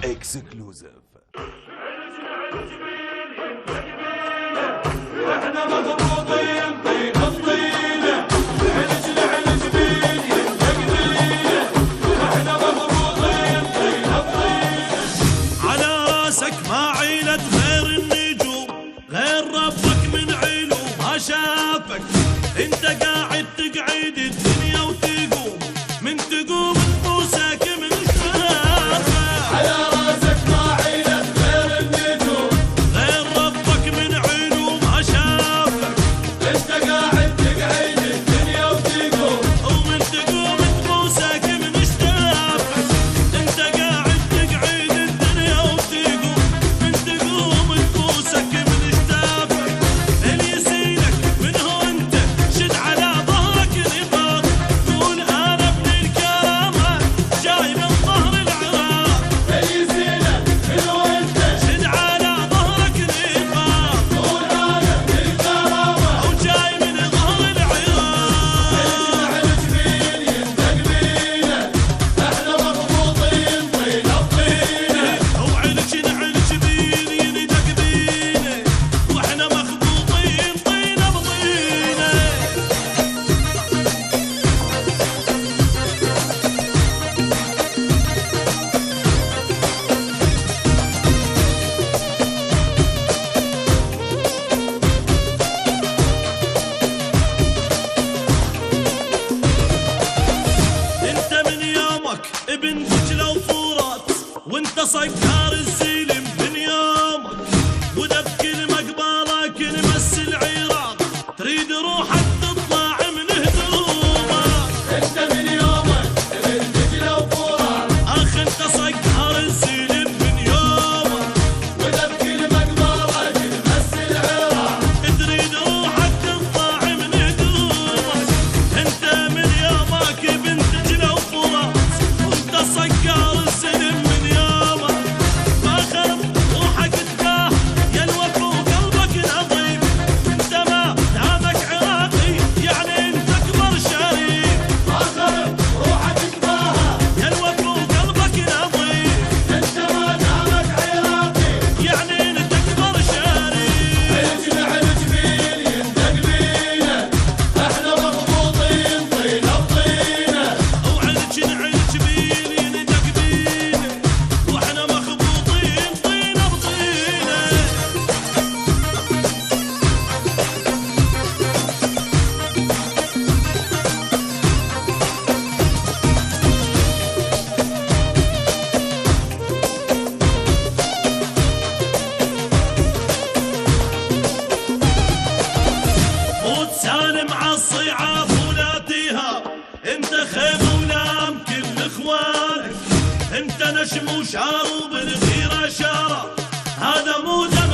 اكسكلوزيف. احنا مضبوطين طين الطينه علج لعلج بين يندق بينه. احنا مضبوطين طين الطينه على راسك ما عيلت غير النجوم، غير ربك من علوم ما شافك. انت قاعد تقعد الدنيا وتقوم، من تقوم تبوسك من شافك. على راسك ما عيلت غير النجوم، غير ربك من علوم ما شافك. انت قاعد تقعد الدنيا وتقوم، ومن تقوم تبوسك من شافك. انت قاعد تقعد الدنيا وتقوم، من تقوم تبوسك من شافك. اللي يسيلك من هو انت شد على ظهرك نقاط، قول انا ابن الكرامه جاي من ظهر العراق. يزينك من وانت شد على ظهرك نقاط، قول انا ابن الكرامه وجاي من ظهر العراق. علج بين يندق بينه. احنا مضبوطين طين الطينه وعلج نعلج بين يندق بينه، واحنا مخبوطين طينه بطينه. انت من يومك ابن دجله وفرات، وانت صقار الزلم من يومك. وده بكل مقبالك نمس العراق، تريد روحك تطلع من هدومك. انت من يومك ابن دجله وفرات، اخ انت صقار الزلم من يومك. وده بكل مقبالك نمس العراق. تريد روحك تطلع من هدومك. انت من يومك ابن دجله وفرات، وانت صقار الزلم من يومك. ما خرب روحك تباه يا الوفا وقلبك نظيف. انت ما دامك عراقي يعني انت اكبر شريك. ما خرب روحك تباها يا الوفا وقلبك نظيف، انت ما دامك عراقي. يعني انت اكبر شريك. علج لعلج بين يندق بينه. احنا مضبوطين طين الطينه وعلج نعلج بين يندق بينه، واحنا مخبوطين طينه بطينه. موت سالم عالصيعاف ولا تيهاب، انت خيمه ولام كل اخوانك. انت نشم وشارب الغيره شاره، هذا مو دم